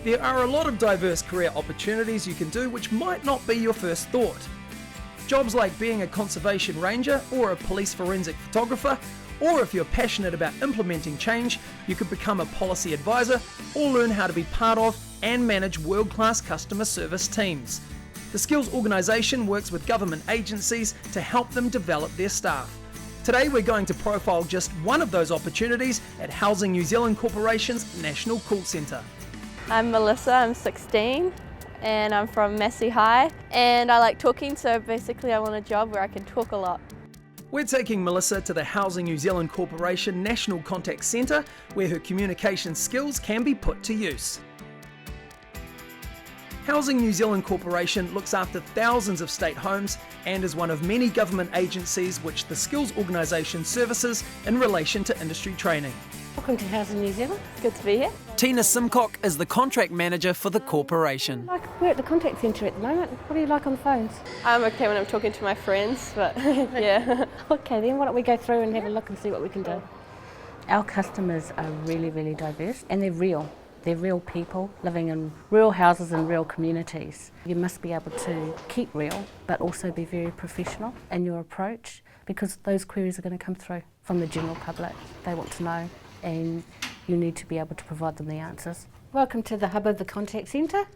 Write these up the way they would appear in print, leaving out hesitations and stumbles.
There are a lot of diverse career opportunities you can do which might not be your first thought. Jobs like being a conservation ranger or a police forensic photographer, or if you're passionate about implementing change, you could become a policy advisor or learn how to be part of and manage world-class customer service teams. The Skills organisation works with government agencies to help them develop their staff. Today we're going to profile just one of those opportunities at Housing New Zealand Corporation's National Call Centre. I'm Melissa, I'm 16 and I'm from Massey High and I like talking, so basically I want a job where I can talk a lot. We're taking Melissa to the Housing New Zealand Corporation National Contact Centre where her communication skills can be put to use. Housing New Zealand Corporation looks after thousands of state homes and is one of many government agencies which the Skills organisation services in relation to industry training. Welcome to Housing New Zealand. Good to be here. Tina Simcock is the contract manager for the corporation. We're at the contact centre at the moment. What do you like on the phones? I'm okay when I'm talking to my friends, but yeah. Okay then, why don't we go through and have a look and see what we can do. Our customers are really, really diverse and they're real. They're real people living in real houses and real communities. You must be able to keep real, but also be very professional in your approach, because those queries are going to come through from the general public. They want to know, and you need to be able to provide them the answers. Welcome to the hub of the contact centre.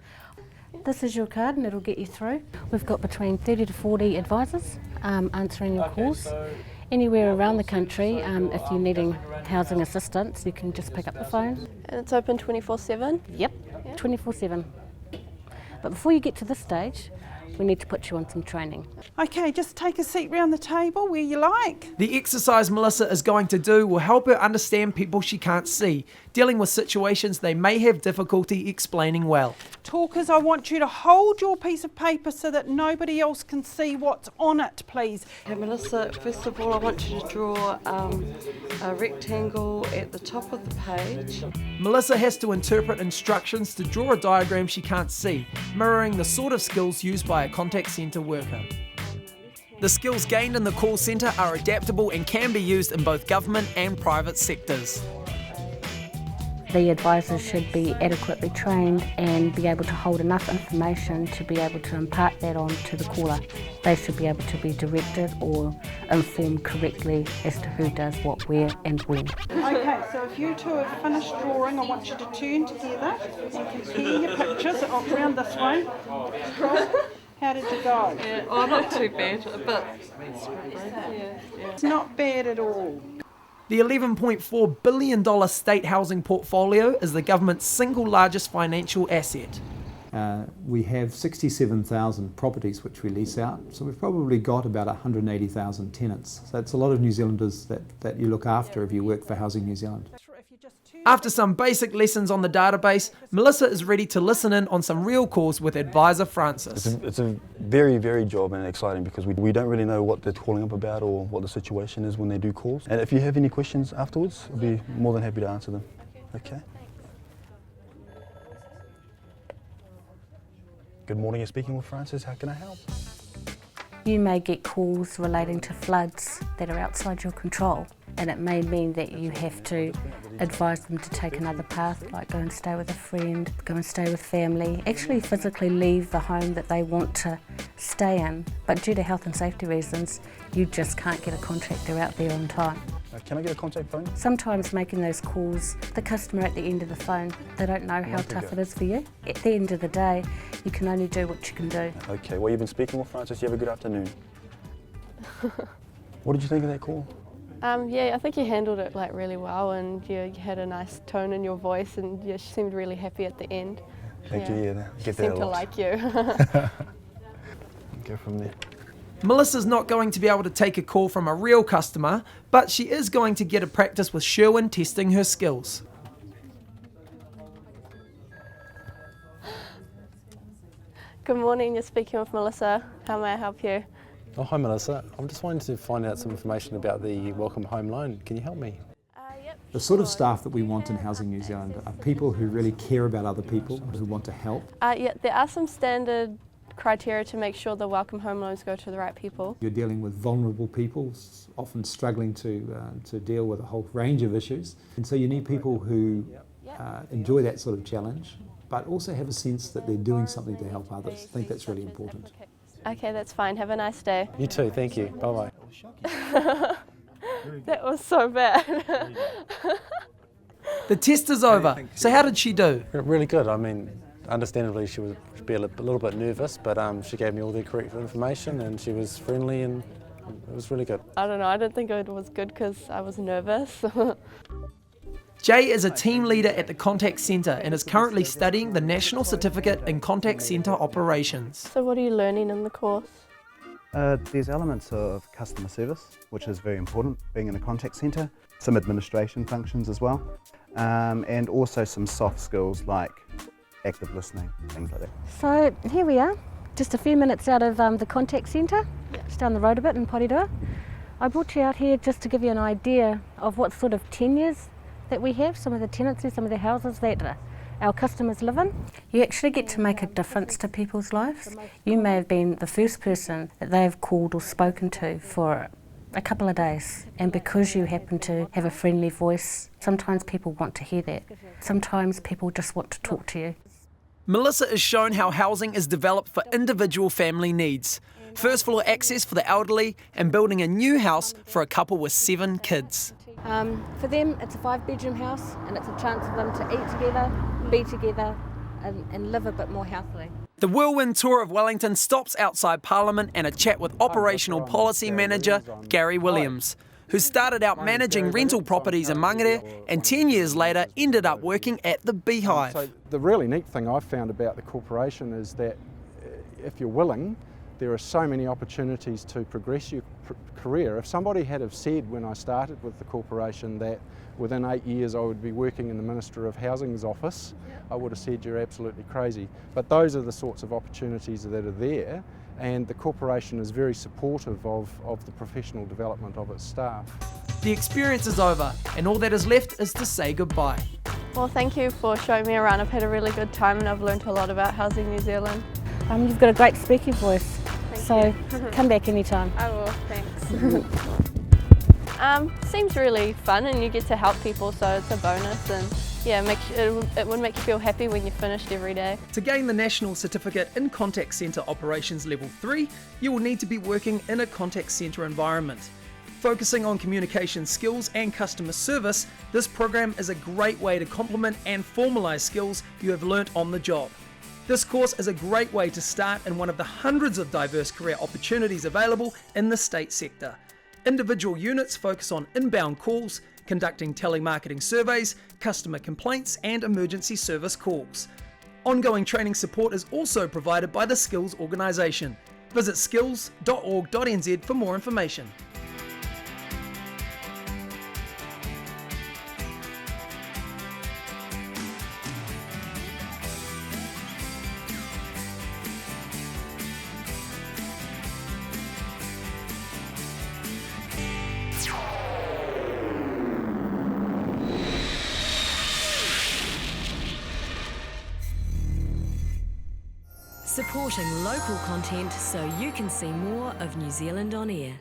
This is your card and it'll get you through. We've got between 30 to 40 advisors answering your calls. Anywhere around the country, if you're needing housing assistance, you can just pick up the phone. And it's open 24/7? Yep, 24/7. But before you get to this stage, we need to put you on some training. Okay, just take a seat round the table where you like. The exercise Melissa is going to do will help her understand people she can't see, dealing with situations they may have difficulty explaining well. Talkers, I want you to hold your piece of paper so that nobody else can see what's on it, please. Okay, Melissa, first of all I want you to draw a rectangle at the top of the page. Melissa has to interpret instructions to draw a diagram she can't see, mirroring the sort of skills used by a contact centre worker. The skills gained in the call centre are adaptable and can be used in both government and private sectors. The advisors should be adequately trained and be able to hold enough information to be able to impart that on to the caller. They should be able to be directed or informed correctly as to who does what, where and when. Okay, so if you two have finished drawing, I want you to turn together and compare your pictures. Round this way. How did you go? Yeah, oh, not too bad, but It's not bad at all. The $11.4 billion state housing portfolio is the government's single largest financial asset. We have 67,000 properties which we lease out, so we've probably got about 180,000 tenants. So it's a lot of New Zealanders that you look after if you work for Housing New Zealand. After some basic lessons on the database, Melissa is ready to listen in on some real calls with advisor Francis. It's a very varied job and exciting because we don't really know what they're calling up about or what the situation is when they do calls. And if you have any questions afterwards, I'll be more than happy to answer them. Okay. Good morning, you're speaking with Francis. How can I help? You may get calls relating to floods that are outside your control, and it may mean that you have to advise them to take another path, like go and stay with a friend, go and stay with family, actually physically leave the home that they want to stay in, but due to health and safety reasons, you just can't get a contractor out there on time. Can I get a contact phone? Sometimes making those calls, the customer at the end of the phone, they don't know how tough it is for you. At the end of the day, you can only do what you can do. Okay, well, you've been speaking with Francis. You have a good afternoon. What did you think of that call? Yeah, I think you handled it really well, and you had a nice tone in your voice, and you seemed really happy at the end. Thank you, yeah. Get that Seemed a to lot. like you. Go from there. Melissa's not going to be able to take a call from a real customer, but she is going to get a practice with Sherwin testing her skills. Good morning, you're speaking with Melissa. How may I help you? Oh, hi Melissa. I'm just wanting to find out some information about the Welcome Home loan. Can you help me? The sort of staff that we want in Housing New Zealand are people who really care about other people, who want to help. Yeah, there are some standard criteria to make sure the Welcome Home loans go to the right people. You're dealing with vulnerable people, often struggling to deal with a whole range of issues. And so you need people who enjoy that sort of challenge but also have a sense that they're doing something to help others. I think that's really important. Okay, that's fine. Have a nice day. You too, thank you. Bye-bye. That was so bad. The test is over, so how did she do? Really good. I mean, understandably she would be a little bit nervous, but she gave me all the correct information and she was friendly and it was really good. I don't know, I don't think it was good because I was nervous. Jay is a team leader at the Contact Centre and is currently studying the National Certificate in Contact Centre Operations. So what are you learning in the course? There's elements of customer service, which is very important, being in a contact centre, some administration functions as well, and also some soft skills like active listening, things like that. So here we are, just a few minutes out of the contact centre, just down the road a bit in Porirua. I brought you out here just to give you an idea of what sort of tenures that we have, some of the tenancies, some of the houses that our customers live in. You actually get to make a difference to people's lives. You may have been the first person that they've called or spoken to for a couple of days, and because you happen to have a friendly voice, sometimes people want to hear that. Sometimes people just want to talk to you. Melissa is shown how housing is developed for individual family needs. First floor access for the elderly and building a new house for a couple with 7 kids. For them, it's a 5-bedroom house and it's a chance for them to eat together, be together and live a bit more healthily. The whirlwind tour of Wellington stops outside Parliament and a chat with Operational Policy Manager Gary Williams, who started out managing rental properties in Mangere and 10 years later ended up working at the Beehive. So the really neat thing I've found about the corporation is that if you're willing, there are so many opportunities to progress your career. If somebody had have said when I started with the corporation that within 8 years I would be working in the Minister of Housing's office, I would have said you're absolutely crazy. But those are the sorts of opportunities that are there, and the corporation is very supportive of the professional development of its staff. The experience is over and all that is left is to say goodbye. Well, thank you for showing me around. I've had a really good time and I've learned a lot about Housing New Zealand. You've got a great speaking voice, Thank so come back anytime. I will, thanks. Seems really fun and you get to help people, so it's a bonus, and yeah, it would make you feel happy when you're finished every day. To gain the National Certificate in Contact Centre Operations Level 3, you will need to be working in a contact centre environment. Focusing on communication skills and customer service, this program is a great way to complement and formalise skills you have learnt on the job. This course is a great way to start in one of the hundreds of diverse career opportunities available in the state sector. Individual units focus on inbound calls, conducting telemarketing surveys, customer complaints and emergency service calls. Ongoing training support is also provided by the Skills organisation. Visit skills.org.nz for more information. Supporting local content so you can see more of New Zealand on air.